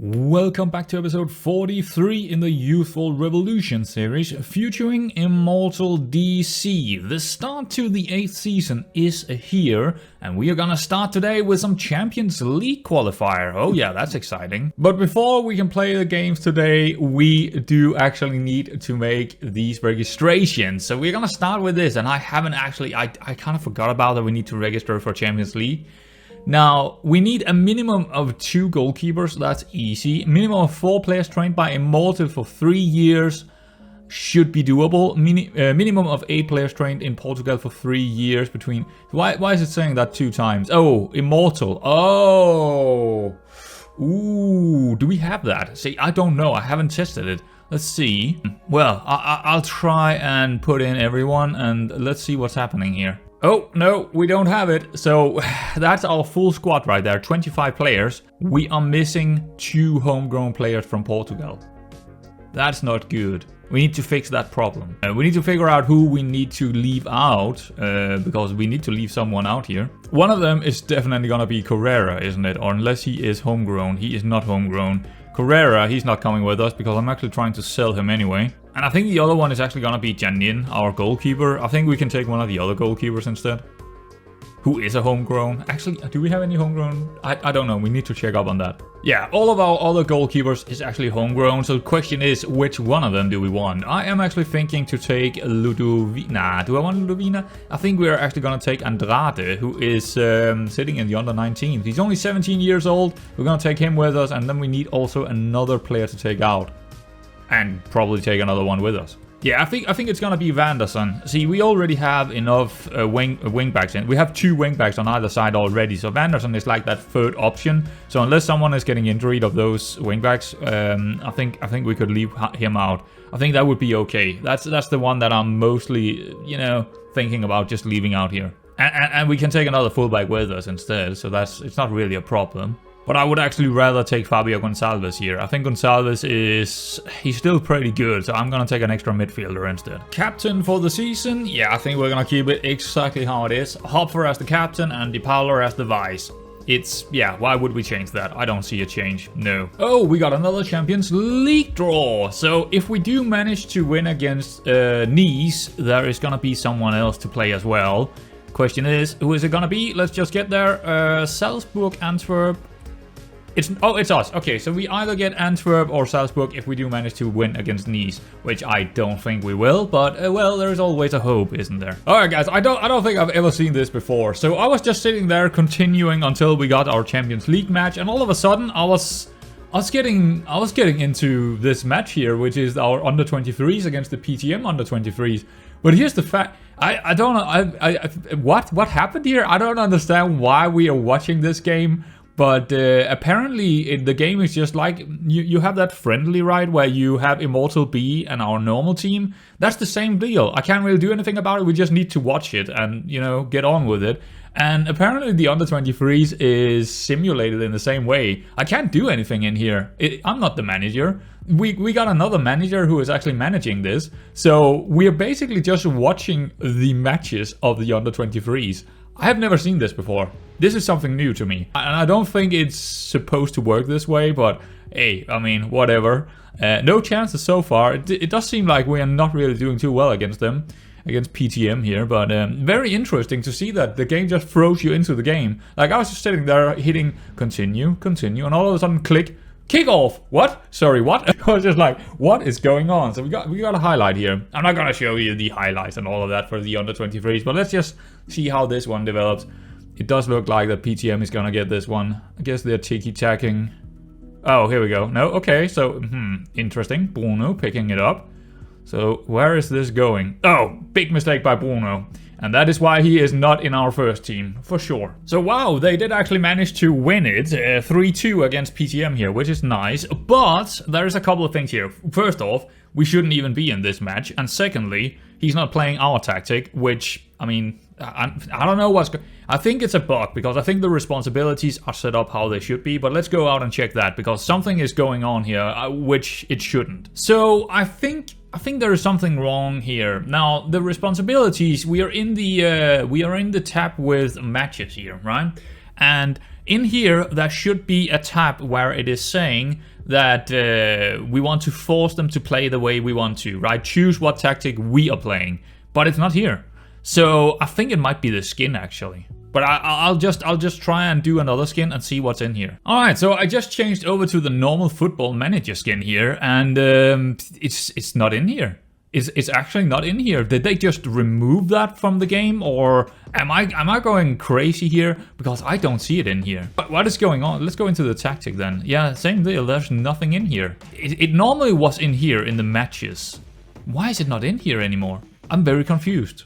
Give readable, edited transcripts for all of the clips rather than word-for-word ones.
Welcome back to episode 43 in the Youthful Revolution series, featuring Immortal DC. The start to the 8th season is here, and we are gonna start today with some Champions League qualifier. Oh yeah, that's exciting. But before we can play the games today, we do actually need to make these registrations. So we're gonna start with this, and I kind of forgot about that we need to register for Champions League. Now, we need a minimum of 2 goalkeepers, that's easy. Minimum of 4 players trained by Immortal for 3 years should be doable. Minimum of 8 players trained in Portugal for 3 years between... Why is it saying that 2 times? Oh, Immortal. Oh! Ooh, do we have that? See, I don't know, I haven't tested it. Let's see. Well, I'll try and put in everyone and let's see what's happening here. Oh, no, we don't have it. So that's our full squad right there, 25 players. We are missing 2 homegrown players from Portugal. That's not good. We need to fix that problem. We need to figure out who we need to leave out, because we need to leave someone out here. One of them is definitely gonna be Carrera, isn't it? Or unless he is homegrown. He is not homegrown. Carrera, he's not coming with us because I'm actually trying to sell him anyway. And I think the other one is actually gonna be Janin, our goalkeeper. I think we can take one of the other goalkeepers instead. Who is a homegrown. Actually, do we have any homegrown? I don't know, we need to check up on that. Yeah, all of our other goalkeepers is actually homegrown. So the question is, which one of them do we want? I am actually thinking to take Ludovina. Do I want Ludovina? I think we're actually gonna take Andrade, who is sitting in the under 19. He's only 17 years old. We're gonna take him with us, and then we need also another player to take out. And probably take another one with us. Yeah, I think it's gonna be Vanderson. See, we already have enough wing backs in. We have 2 wing backs on either side already, so Vanderson is like that third option. So unless someone is getting injured of those wing backs, I think we could leave him out. I think that would be okay. That's the one that I'm mostly, thinking about just leaving out here. And we can take another fullback with us instead, so it's not really a problem. But I would actually rather take Fabio Gonçalves here. I think Gonçalves he's still pretty good, so I'm gonna take an extra midfielder instead. Captain for the season? Yeah, I think we're gonna keep it exactly how it is. Hopper as the captain and DePaulo as the vice. Yeah, why would we change that? I don't see a change, no. Oh, we got another Champions League draw. So if we do manage to win against Nice, there is gonna be someone else to play as well. Question is, who is it gonna be? Let's just get there. Salzburg, Antwerp. It's us. Okay, so we either get Antwerp or Salzburg if we do manage to win against Nice, which I don't think we will, but well, there is always a hope, isn't there? All right, guys, I don't think I've ever seen this before. So I was just sitting there continuing until we got our Champions League match, and all of a sudden I was getting into this match here, which is our under 23s against the PTM under 23s. But here's the fact: I don't know. What happened here? I don't understand why we are watching this game. But apparently the game is just like, you have that friendly, right, where you have Immortal B and our normal team. That's the same deal. I can't really do anything about it. We just need to watch it and, get on with it. And apparently the under 23s is simulated in the same way. I can't do anything in here. I'm not the manager. We got another manager who is actually managing this. So we're basically just watching the matches of the under 23s. I have never seen this before. This is something new to me. And I don't think it's supposed to work this way, but hey, I mean, whatever. No chances so far. It does seem like we are not really doing too well against them, against PTM here, but very interesting to see that the game just throws you into the game. Like, I was just sitting there hitting continue, and all of a sudden click, kick off. What? Sorry, what? I was just like, what is going on? So we got a highlight here. I'm not gonna show you the highlights and all of that for the under 23s, but let's just see how this one develops. It does look like that PTM is gonna get this one. I guess they're tiki-tacking. Oh, here we go. No, okay, so, interesting. Bruno picking it up. So, where is this going? Oh, big mistake by Bruno. And that is why he is not in our first team, for sure. So wow, they did actually manage to win it 3-2 against PTM here, which is nice. But there is a couple of things here. First off, we shouldn't even be in this match. And secondly, he's not playing our tactic, which, I mean, I don't know what's going on. I think it's a bug, because I think the responsibilities are set up how they should be. But let's go out and check that, because something is going on here, which it shouldn't. So I think there is something wrong here. Now, the responsibilities, we are in the tab with matches here, right? And in here, there should be a tab where it is saying that we want to force them to play the way we want to, right? Choose what tactic we are playing, but it's not here. So I think it might be the skin actually. But I'll just try and do another skin and see what's in here. All right, so I just changed over to the normal Football Manager skin here, and it's not in here. It's actually not in here. Did they just remove that from the game, or am I going crazy here? Because I don't see it in here. But what is going on? Let's go into the tactic then. Yeah, same deal. There's nothing in here. It normally was in here in the matches. Why is it not in here anymore? I'm very confused.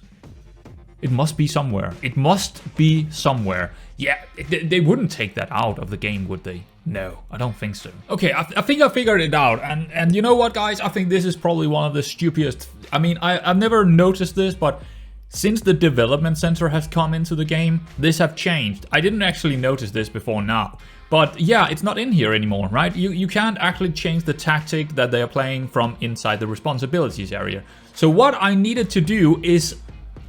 It must be somewhere. It must be somewhere. Yeah, they wouldn't take that out of the game, would they? No, I don't think so. Okay, I think I figured it out. And you know what, guys? I think this is probably one of the stupidest... I mean, I've never noticed this, but since the development center has come into the game, this have changed. I didn't actually notice this before now. But yeah, it's not in here anymore, right? You can't actually change the tactic that they are playing from inside the responsibilities area. So what I needed to do is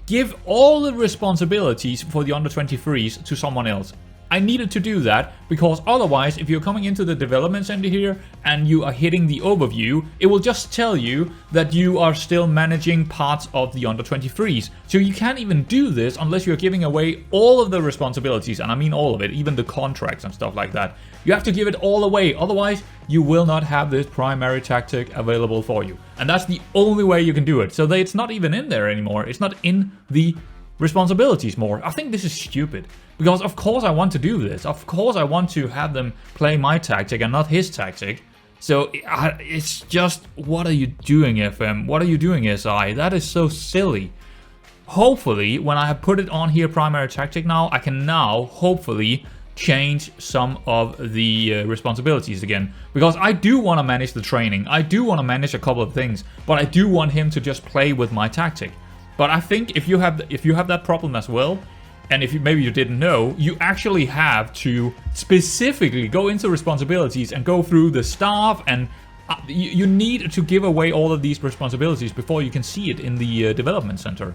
give all the responsibilities for the under-23s to someone else. I needed to do that because otherwise, if you're coming into the development center here and you are hitting the overview, it will just tell you that you are still managing parts of the under-23s. So you can't even do this unless you're giving away all of the responsibilities, and I mean all of it, even the contracts and stuff like that. You have to give it all away, otherwise you will not have this primary tactic available for you. And that's the only way you can do it. So it's not even in there anymore. It's not in the responsibilities more. I think this is stupid. Because of course I want to do this. Of course I want to have them play my tactic and not his tactic. So it's just, what are you doing, FM? What are you doing, SI? That is so silly. Hopefully, when I have put it on here, primary tactic now, I can now, hopefully, change some of the responsibilities again. Because I do want to manage the training. I do want to manage a couple of things. But I do want him to just play with my tactic. But I think if you have that problem as well, and if maybe you didn't know, you actually have to specifically go into responsibilities and go through the staff, and you need to give away all of these responsibilities before you can see it in the development center.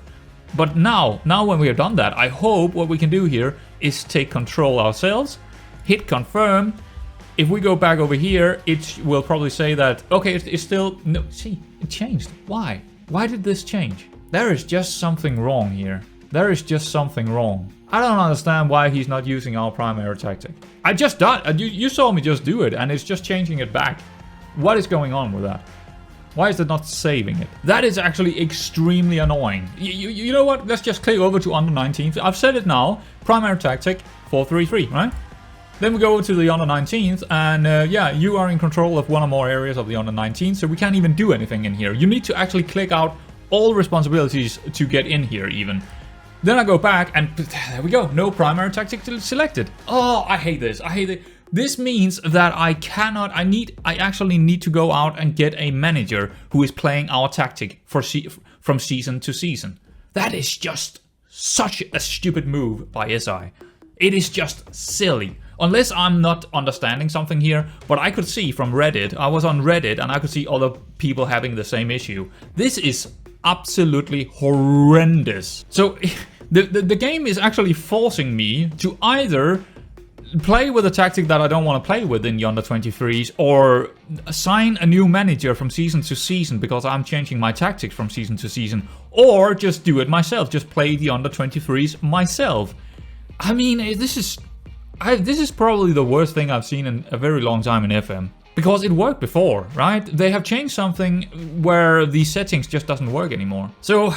But now when we have done that, I hope what we can do here is take control ourselves, hit confirm. If we go back over here, it will probably say that, okay, it's still, no, see, it changed. Why? Why did this change? There is just something wrong here. There is just something wrong. I don't understand why he's not using our primary tactic. I just done, you saw me just do it, and it's just changing it back. What is going on with that? Why is it not saving it? That is actually extremely annoying. You know what? Let's just click over to under 19th. I've said it now. Primary tactic 4-3-3, right? Then we go over to the under 19th, and yeah, you are in control of one or more areas of the under 19th, so we can't even do anything in here. You need to actually click out all responsibilities to get in here even. Then I go back and there we go, no primary tactic selected. Oh, I hate this, I hate it. This means that I actually need to go out and get a manager who is playing our tactic from season to season. That is just such a stupid move by SI. It is just silly. Unless I'm not understanding something here, but I could see from Reddit, I was on Reddit and I could see other people having the same issue. This is absolutely horrendous. So the game is actually forcing me to either play with a tactic that I don't want to play with in the under-23s, or assign a new manager from season to season because I'm changing my tactics from season to season, or just do it myself, just play the under-23s myself. I mean, this is probably the worst thing I've seen in a very long time in FM. Because it worked before, right? They have changed something where the settings just doesn't work anymore. So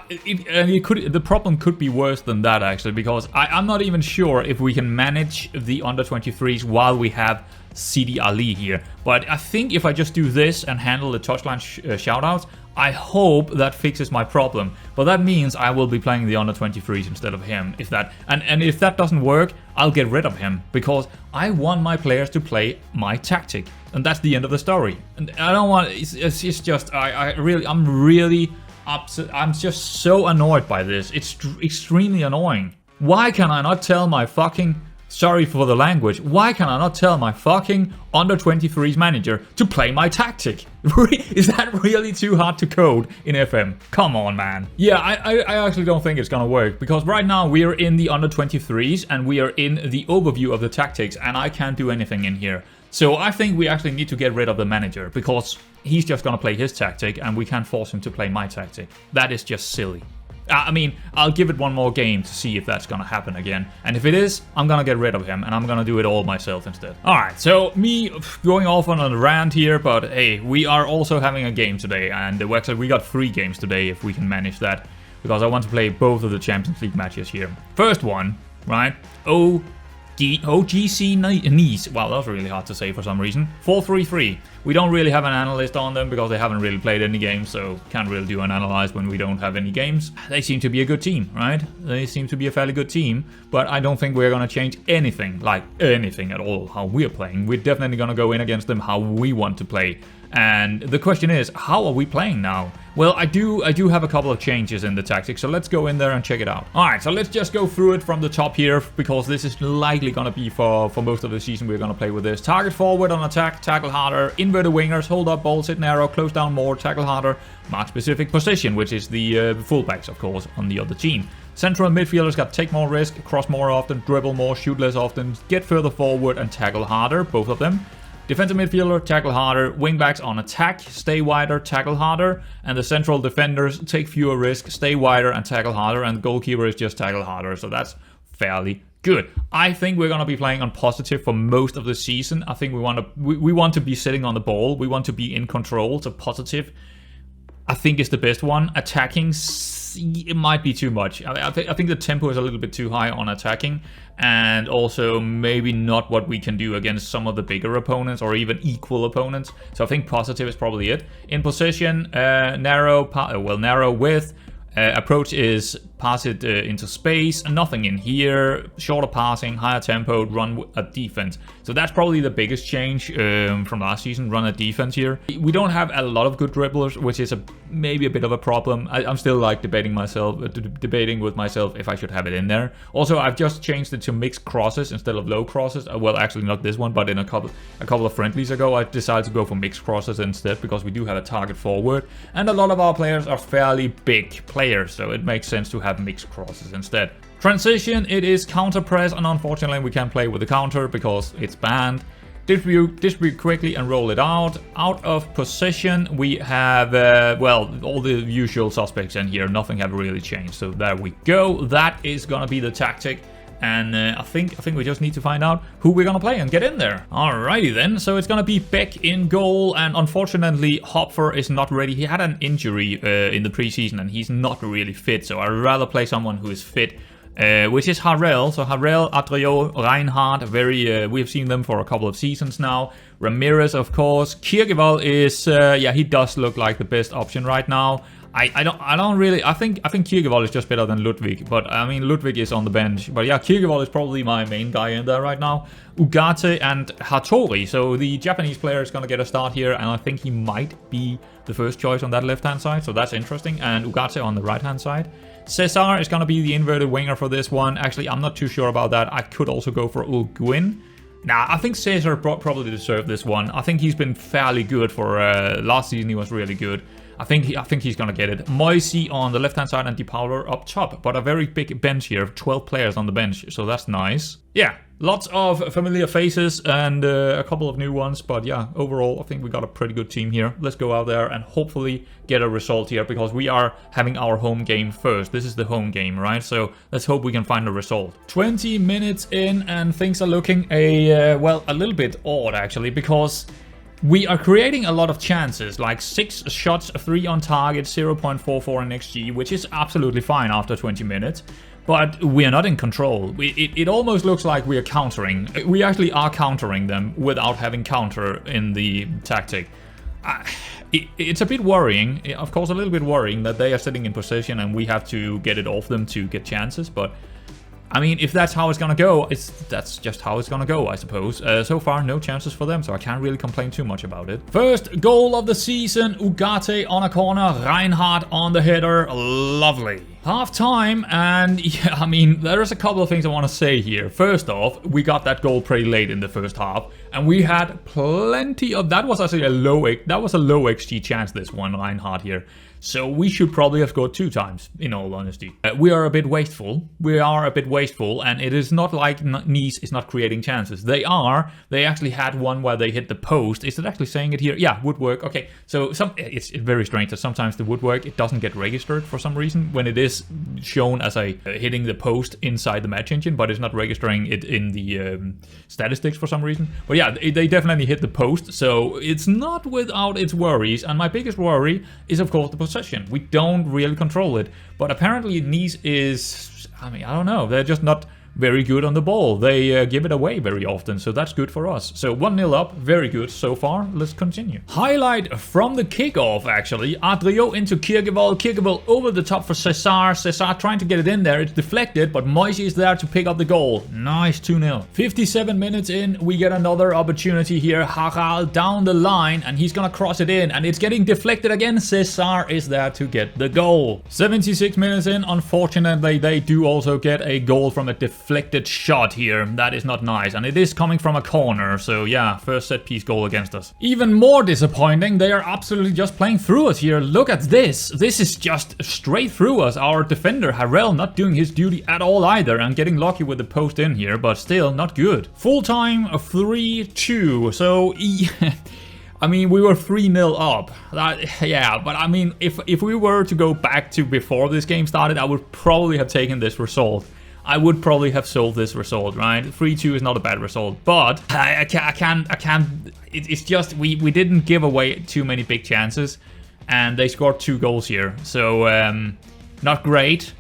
the problem could be worse than that actually, because I'm not even sure if we can manage the under-23s while we have CD Ali here. But I think if I just do this and handle the touchline shoutouts, I hope that fixes my problem. But that means I will be playing the under-23s instead of him. If that doesn't work, I'll get rid of him, because I want my players to play my tactic, and that's the end of the story. And I don't want. It's just I'm really upset. I'm just so annoyed by this. It's extremely annoying. Why can I not tell my fucking, sorry for the language, why can I not tell my fucking under-23s manager to play my tactic? Is that really too hard to code in FM? Come on, man. Yeah, I actually don't think it's gonna work, because right now we are in the under-23s and we are in the overview of the tactics, and I can't do anything in here. So I think we actually need to get rid of the manager, because he's just gonna play his tactic and we can't force him to play my tactic. That is just silly. I mean, I'll give it one more game to see if that's gonna happen again. And if it is, I'm gonna get rid of him and I'm gonna do it all myself instead. Alright, so me going off on a rant here, but hey, we are also having a game today. And actually, we got 3 games today if we can manage that, because I want to play both of the Champions League matches here. First one, right? OGC Nice. Wow, that was really hard to say for some reason. 4-3-3. We don't really have an analyst on them because they haven't really played any games, so can't really do an analyze when we don't have any games. They seem to be a good team, right? They seem to be a fairly good team, but I don't think we're gonna change anything, like anything at all, how we're playing. We're definitely gonna go in against them how we want to play. And the question is, how are we playing now? Well, I do have a couple of changes in the tactics, so let's go in there and check it out. Alright, so let's just go through it from the top here, because this is likely gonna be for most of the season we're gonna play with this. Target forward on attack, tackle harder, inverted wingers, hold up, ball, sit narrow, close down more, tackle harder, mark specific position, which is the fullbacks, of course, on the other team. Central midfielders got take more risk, cross more often, dribble more, shoot less often, get further forward and tackle harder, both of them. Defensive midfielder, tackle harder. Wingbacks on attack, stay wider, tackle harder. And the central defenders take fewer risks, stay wider and tackle harder. And the goalkeeper is just tackle harder. So that's fairly good. I think we're going to be playing on positive for most of the season. I think we want to be sitting on the ball. We want to be in control. So positive, I think, is the best one. Attacking, it might be too much. I think the tempo is a little bit too high on attacking, and also maybe not what we can do against some of the bigger opponents or even equal opponents. So I think positive is probably it. In possession, narrow width. Approach is pass it into space, nothing in here, shorter passing, higher tempo, run at defense. So that's probably the biggest change from last season, run at defense here. We don't have a lot of good dribblers, which is maybe a bit of a problem. I'm still like debating with myself if I should have it in there. Also, I've just changed it to mixed crosses instead of low crosses. Well, actually not this one, but in a couple of friendlies ago, I decided to go for mixed crosses instead, because we do have a target forward, and a lot of our players are fairly big players, so it makes sense to have mixed crosses instead. Transition, it is counter press, and unfortunately we can't play with the counter because it's banned. Distribute quickly and roll it out. Out of position, we have well, all the usual suspects in here. Nothing have really changed, so there we go. That is gonna be the tactic. And I think we just need to find out who we're gonna play and get in there. Alrighty then, so it's gonna be Beck in goal, and unfortunately Hopfer is not ready. He had an injury in the preseason and he's not really fit, so I'd rather play someone who is fit, which is Harrell. So Harrell, Adrio, Reinhardt, we've seen them for a couple of seasons now. Ramirez, of course. Kirkevold is, yeah, he does look like the best option right now. I don't really. I think Kirkevold is just better than Ludwig, but I mean Ludwig is on the bench. But yeah, Kirkevold is probably my main guy in there right now. Ugarte and Hattori. So the Japanese player is gonna get a start here, and I think he might be the first choice on that left-hand side. So that's interesting. And Ugarte on the right-hand side. Cesar is gonna be the inverted winger for this one. Actually, I'm not too sure about that. I could also go for Ulguin. Nah, I think Cesar probably deserved this one. I think he's been fairly good for last season. He was really good. I think he's gonna get it. Moisey on the left-hand side and DePauler up top, but a very big bench here, 12 players on the bench, so that's nice. Yeah, lots of familiar faces and a couple of new ones, but yeah, overall I think we got a pretty good team here. Let's go out there and hopefully get a result here, because we are having our home game first. This is the home game, right? So let's hope we can find a result. 20 minutes in and things are looking well, a little bit odd actually, because we are creating a lot of chances, like 6 shots, 3 on target, 0.44 in XG, which is absolutely fine after 20 minutes. But we are not in control. It almost looks like we are countering. We actually are countering them without having counter in the tactic. It's a bit worrying, of course a little bit worrying, that they are sitting in position and we have to get it off them to get chances, but I mean, if that's how it's gonna go, that's just how it's gonna go, I suppose. So far, no chances for them, so I can't really complain too much about it. First goal of the season, Ugarte on a corner, Reinhardt on the header, lovely. Half time, and yeah, I mean, there's a couple of things I want to say here. First off, we got that goal pretty late in the first half, and we had plenty of, that was actually a low XG chance, this one, Reinhardt here. So we should probably have scored 2 times, in all honesty. We are a bit wasteful. And it is not like Nice is not creating chances. They are. They actually had one where they hit the post. Is it actually saying it here? Yeah, woodwork. Okay, so it's very strange that sometimes the woodwork, it doesn't get registered for some reason when it is shown as a hitting the post inside the match engine, but it's not registering it in the statistics for some reason. But yeah, they definitely hit the post, so it's not without its worries. And my biggest worry is, of course, the possession. We don't really control it, but apparently Nice is, I mean, I don't know, they're just not very good on the ball. They give it away very often, so that's good for us. So 1-0 up, very good so far. Let's continue. Highlight from the kickoff, actually. Adrio into Kirkevold. Kirkevold over the top for Cesar. Cesar trying to get it in there. It's deflected, but Moise is there to pick up the goal. Nice, 2-0. 57 minutes in, we get another opportunity here. Harald down the line, and he's gonna cross it in, and it's getting deflected again. Cesar is there to get the goal. 76 minutes in, unfortunately, they do also get a goal from a deflected shot here. That is not nice, and it is coming from a corner, so yeah, first set piece goal against us. Even more disappointing, they are absolutely just playing through us here. Look at this. This is just straight through us. Our defender Harel not doing his duty at all either, and getting lucky with the post in here, but still not good. Full time 3-2, so I mean, we were 3-0 up. Yeah, but I mean, if we were to go back to before this game started, I would probably have taken this result. I would probably have sold this result, right? 3-2 is not a bad result, but I can't. It's just we didn't give away too many big chances, and they scored 2 goals here. So not great,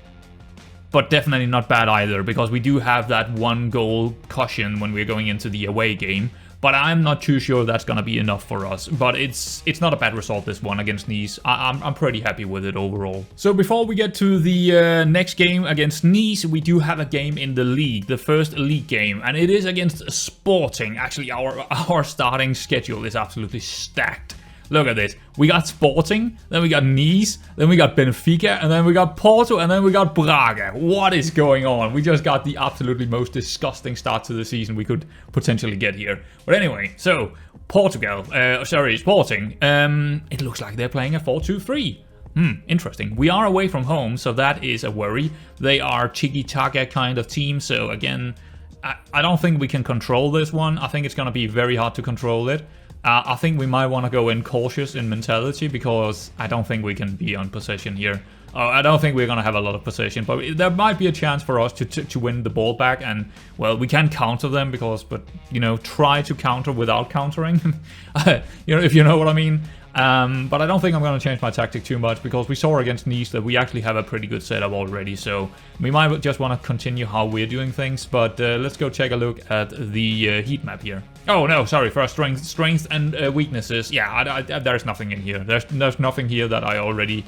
but definitely not bad either, because we do have that 1 goal cushion when we're going into the away game. But I'm not too sure that's gonna be enough for us. But it's not a bad result, this one against Nice. I'm pretty happy with it overall. So before we get to the next game against Nice, we do have a game in the league, the first league game, and it is against Sporting. Actually, our starting schedule is absolutely stacked. Look at this. We got Sporting, then we got Nice, then we got Benfica, and then we got Porto, and then we got Braga. What is going on? We just got the absolutely most disgusting start to the season we could potentially get here. But anyway, so Sporting. It looks like they're playing a 4-2-3. Interesting. We are away from home, so that is a worry. They are tiki-taka kind of team, so again, I don't think we can control this one. I think it's going to be very hard to control it. I think we might want to go in cautious in mentality, because I don't think we can be on possession here. I don't think we're going to have a lot of possession, but there might be a chance for us to win the ball back, and, well, we can counter them, but, you know, try to counter without countering, you know, if you know what I mean. But I don't think I'm going to change my tactic too much, because we saw against Nice that we actually have a pretty good setup already, so we might just want to continue how we're doing things. But let's go take a look at the heat map here. Oh no, sorry, for our strengths and weaknesses. Yeah, there's nothing in here. There's nothing here that I already...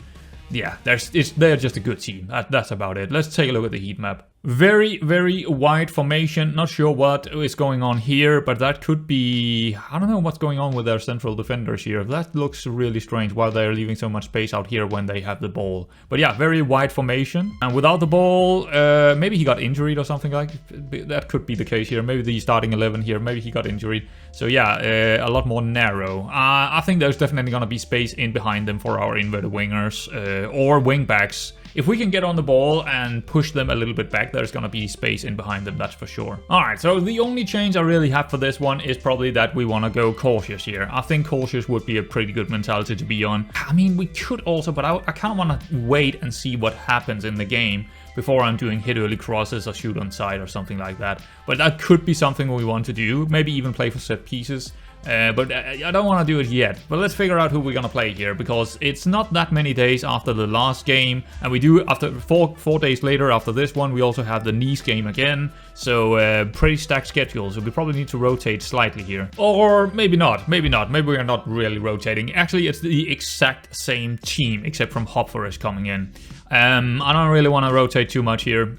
Yeah, they're just a good team. That's about it. Let's take a look at the heat map. Very, very wide formation. Not sure what is going on here, but that could be... I don't know what's going on with their central defenders here. That looks really strange, why they're leaving so much space out here when they have the ball. But yeah, very wide formation. And without the ball, maybe he got injured or something like that. Could be the case here. Maybe the starting 11 here, maybe he got injured. So yeah, a lot more narrow. I think there's definitely going to be space in behind them for our inverted wingers or wingbacks. If we can get on the ball and push them a little bit back, there's going to be space in behind them, that's for sure. Alright, so the only change I really have for this one is probably that we want to go cautious here. I think cautious would be a pretty good mentality to be on. I mean, we could also, but I kind of want to wait and see what happens in the game before I'm doing hit early crosses or shoot on side or something like that. But that could be something we want to do. Maybe even play for set pieces. But I don't want to do it yet. But let's figure out who we're going to play here, because it's not that many days after the last game. And we do, after four days later after this one, we also have the Nice game again. So pretty stacked schedule. So we probably need to rotate slightly here. Or maybe not. Maybe not. Maybe we're not really rotating. Actually, it's the exact same team, except from Hopfer is coming in. I don't really want to rotate too much here.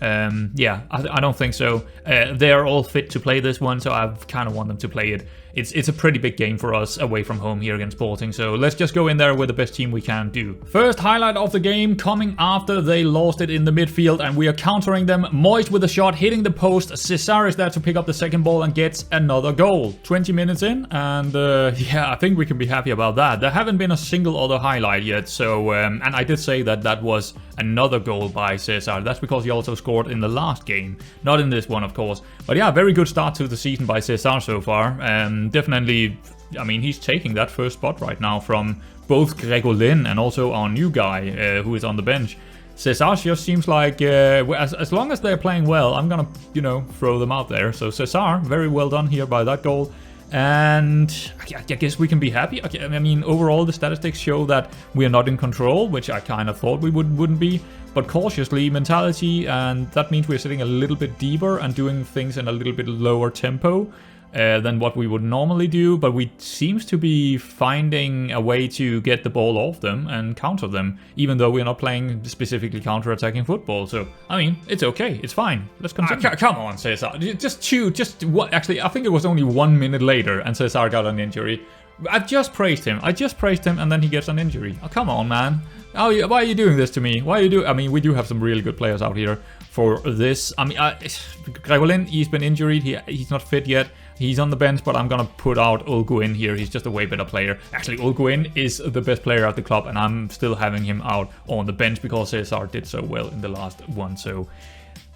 Yeah, I don't think so. They're all fit to play this one, so I kind of want them to play it. It's a pretty big game for us away from home here against Sporting, so let's just go in there with the best team we can do. First highlight of the game coming after they lost it in the midfield, and we are countering them. Moist with a shot, hitting the post. Cesar is there to pick up the second ball and gets another goal. 20 minutes in, and yeah, I think we can be happy about that. There haven't been a single other highlight yet, so and I did say that was another goal by Cesar. That's because he also scored in the last game, not in this one, of course. But yeah, very good start to the season by Cesar so far. Definitely, I mean, he's taking that first spot right now from both Gregolin and also our new guy who is on the bench. Cesar just seems like, as long as they're playing well, I'm gonna, you know, throw them out there. So Cesar, very well done here by that goal. And I guess we can be happy. Okay, I mean, overall, the statistics show that we are not in control, which I kind of thought we wouldn't be. But cautiously mentality, and that means we're sitting a little bit deeper and doing things in a little bit lower tempo than what we would normally do, but we seems to be finding a way to get the ball off them and counter them, even though we're not playing specifically counter-attacking football. So, I mean, it's okay, it's fine. Let's continue. Come on, Cesar. Just what? Actually, I think it was only 1 minute later and Cesar got an injury. I just praised him, and then he gets an injury. Oh, come on, man. Why are you doing this to me? Why are you doing? I mean, we do have some really good players out here for this. I mean, Gregolin, he's been injured. He's not fit yet. He's on the bench, but I'm gonna put out Ulguin here. He's just a way better player. Actually, Ulguin is the best player at the club, and I'm still having him out on the bench because Cesar did so well in the last one. So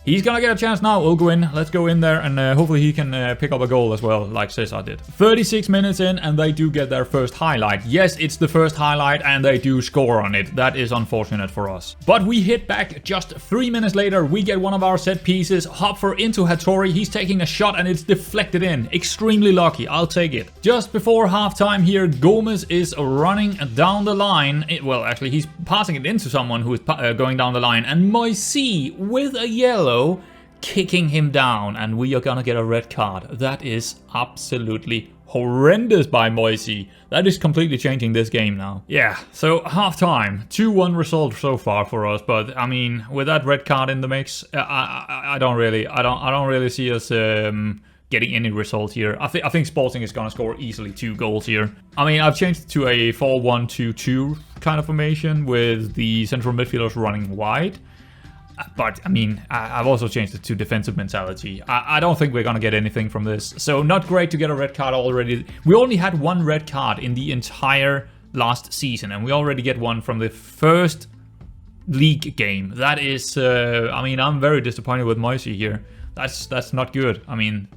he's gonna get a chance now, Ulguin. Let's go in there, and hopefully he can pick up a goal as well, like Cesar did. 36 minutes in, and they do get their first highlight. Yes, it's the first highlight, and they do score on it. That is unfortunate for us. But we hit back just 3 minutes later. We get one of our set pieces. Hopfer into Hattori. He's taking a shot, and it's deflected in. Extremely lucky. I'll take it. Just before halftime here, Gomez is running down the line. Well, actually, he's passing it into someone who is going down the line, and Moisey with a yellow kicking him down, and we are gonna get a red card. That is absolutely horrendous by Moisey. That is completely changing this game now. Yeah, so halftime, 2-1 result so far for us, but I mean, with that red card in the mix, I don't really see us getting any result here. I think Sporting is gonna score easily 2 goals here. I mean, I've changed it to a 4-1-2-2 kind of formation with the central midfielders running wide. But, I mean, I've also changed it to defensive mentality. I don't think we're going to get anything from this. So, not great to get a red card already. We only had 1 red card in the entire last season. And we already get one from the first league game. That is, I mean, I'm very disappointed with Moisey here. That's not good. I mean,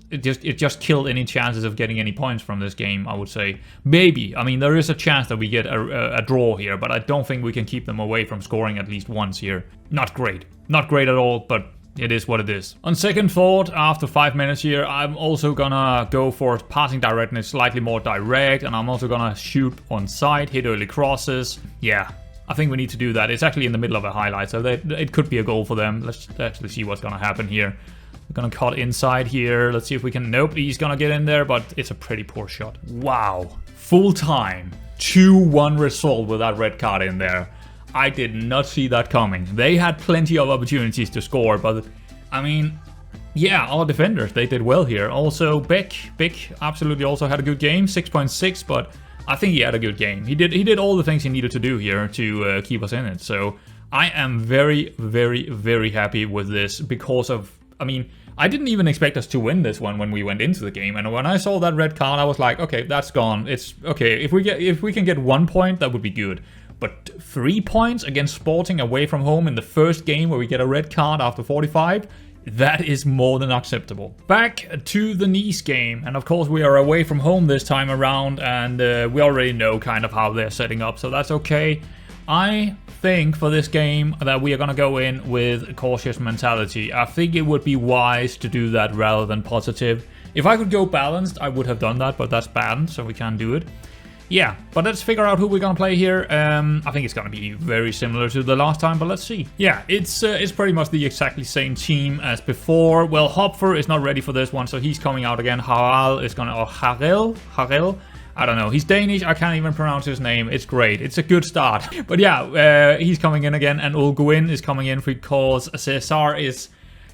it just killed any chances of getting any points from this game, I would say. Maybe. I mean, there is a chance that we get a draw here, but I don't think we can keep them away from scoring at least once here. Not great. Not great at all, but it is what it is. On second thought, after 5 minutes here, I'm also gonna go for passing directness slightly more direct, and I'm also gonna shoot on side, hit early crosses. Yeah, I think we need to do that. It's actually in the middle of a highlight, so it could be a goal for them. Let's actually see what's gonna happen here. We're gonna cut inside here. Let's see if we can... Nope, he's gonna get in there, but it's a pretty poor shot. Wow. Full time. 2-1 result with that red card in there. I did not see that coming. They had plenty of opportunities to score, but... I mean... Yeah, our defenders, they did well here. Also, Beck absolutely also had a good game. 6.6, but I think he had a good game. He did all the things he needed to do here to keep us in it. So, I am very, very, very happy with this because of... I mean, I didn't even expect us to win this one when we went into the game, and when I saw that red card, I was like, okay, that's gone. It's okay. If we can get 1 point, that would be good. But 3 points against Sporting away from home in the first game where we get a red card after 45, that is more than acceptable. Back to the Nice game, and of course we are away from home this time around, and we already know kind of how they're setting up, so that's okay. I think for this game that we are going to go in with a cautious mentality. I think it would be wise to do that rather than positive. If I could go balanced, I would have done that, but that's banned, so we can't do it. Yeah, but let's figure out who we're going to play here. I think it's going to be very similar to the last time, but let's see. Yeah, it's pretty much the exactly same team as before. Well, Hopfer is not ready for this one, so he's coming out again. Harel is going to... Or Harel I don't know. He's Danish. I can't even pronounce his name. It's great. It's a good start. But yeah, he's coming in again, and Ulguin is coming in because Cesar is...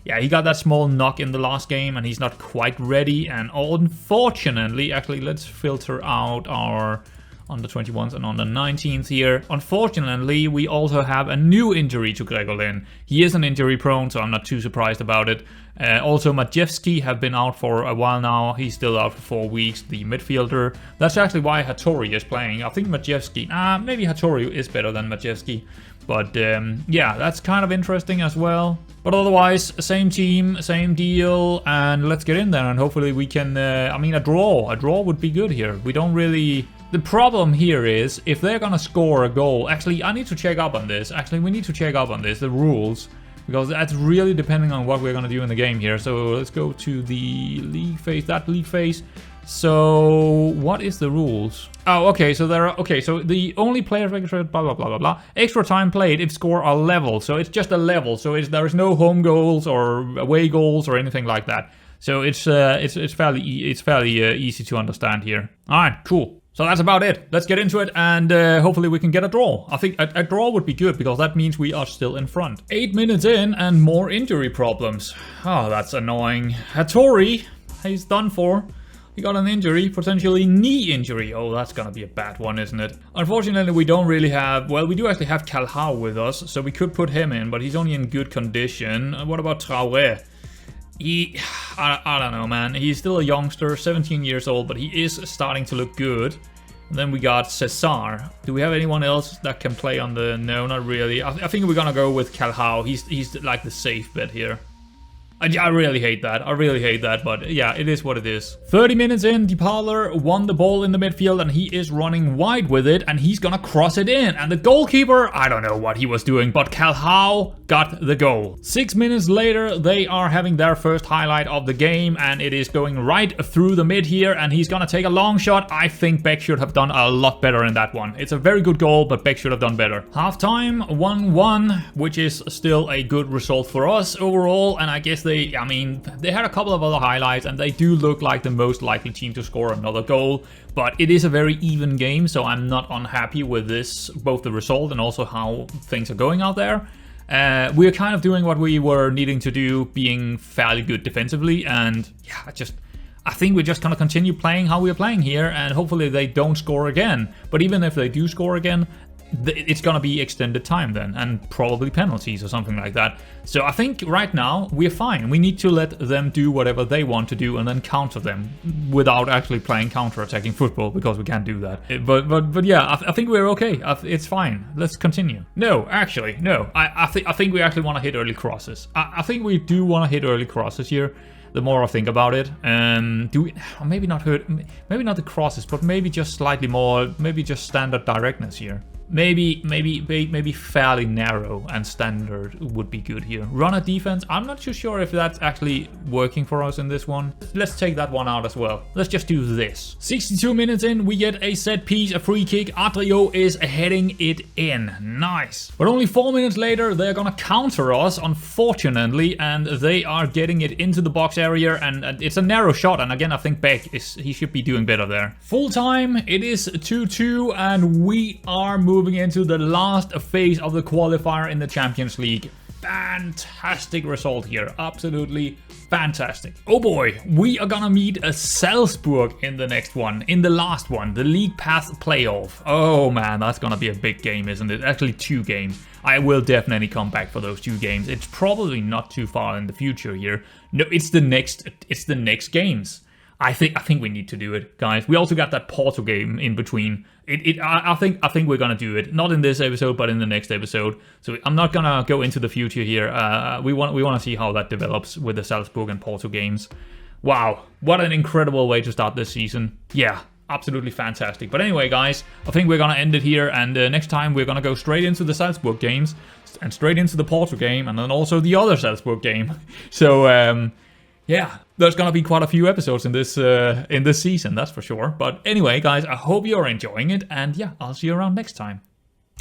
Yeah, he got that small knock in the last game, and he's not quite ready. And unfortunately, actually, let's filter out our under 21s and under 19s here. Unfortunately, we also have a new injury to Gregolin. He is an injury prone, so I'm not too surprised about it. Also, Majewski have been out for a while now. He's still out for 4 weeks, the midfielder. That's actually why Hattori is playing. I think Majewski, maybe Hattori is better than Majewski. But yeah, that's kind of interesting as well. But otherwise, same team, same deal, and let's get in there and hopefully we can, I mean, a draw would be good here. We don't really... The problem here is, if they're gonna score a goal, actually, I need to check up on this. Actually, we need to check up on this, the rules, because that's really depending on what we're gonna do in the game here. So let's go to the league phase, that league phase. So what is the rules? Oh, okay, so there are, okay, so the only players registered, blah, blah, blah, blah, blah. Extra time played if score are level, so it's just a level. So there is no home goals or away goals or anything like that. So it's fairly easy to understand here. All right, cool. So that's about it. Let's get into it, and hopefully we can get a draw. I think a draw would be good, because that means we are still in front. 8 minutes in, and more injury problems. Oh, that's annoying. Hattori, he's done for. He got an injury, potentially knee injury. Oh, that's gonna be a bad one, isn't it? Unfortunately, we don't really have... Well, we do actually have Calhau with us, so we could put him in, but he's only in good condition. What about Traoré? I don't know, man. He's still a youngster, 17 years old, but he is starting to look good. And then we got Cesar. Do we have anyone else that can play on the... No, not really. I think we're gonna go with Calhau. He's like the safe bet here. I really hate that. I really hate that, but yeah, it is what it is. 30 minutes in, DeParler won the ball in the midfield, and he is running wide with it, and he's gonna cross it in. And the goalkeeper, I don't know what he was doing, but Calhau got the goal. 6 minutes later, they are having their first highlight of the game, and it is going right through the mid here, and he's gonna take a long shot. I think Beck should have done a lot better in that one. It's a very good goal, but Beck should have done better. Halftime, 1-1, which is still a good result for us overall, and I guess they had a couple of other highlights, and they do look like the most likely team to score another goal, but it is a very even game, so I'm not unhappy with this, both the result and also how things are going out there. We're kind of doing what we were needing to do, being fairly good defensively, and yeah, I think we're just gonna continue playing how we're playing here, and hopefully they don't score again. But even if they do score again, it's gonna be extended time then, and probably penalties or something like that. So I think right now we're fine. We need to let them do whatever they want to do and then counter them without actually playing counter-attacking football, because we can't do that. But yeah, I think we're okay. It's fine. Let's continue. No, actually, no. I think we actually want to hit early crosses. I think we do want to hit early crosses here. The more I think about it, do we? Maybe not the crosses, but maybe just slightly more. Maybe just standard directness here. Maybe fairly narrow and standard would be good here. Runner defense, I'm not too sure if that's actually working for us in this one. Let's take that one out as well. Let's just do this. 62 minutes in, we get a set piece, a free kick. Adrio is heading it in. Nice. But only 4 minutes later, they're gonna counter us, unfortunately, and they are getting it into the box area, and it's a narrow shot, and again, I think Beck he should be doing better there. Full time, it is 2-2, and we are moving into the last phase of the qualifier in the Champions League. Fantastic result here. Absolutely fantastic. Oh boy, we are gonna meet a Salzburg in the next one, in the last one, the League Pass playoff. Oh man, that's gonna be a big game, isn't it? Actually 2 games. I will definitely come back for those 2 games. It's probably not too far in the future here. No, it's the next games. I think we need to do it, guys. We also got that Porto game in between. I think we're gonna do it. Not in this episode, but in the next episode. So I'm not gonna go into the future here. We want to see how that develops with the Salzburg and Porto games. Wow, what an incredible way to start this season. Yeah, absolutely fantastic. But anyway, guys, I think we're gonna end it here. And next time we're gonna go straight into the Salzburg games and straight into the Porto game, and then also the other Salzburg game. So yeah, there's gonna be quite a few episodes in this season, that's for sure. But anyway, guys, I hope you're enjoying it, and yeah, I'll see you around next time.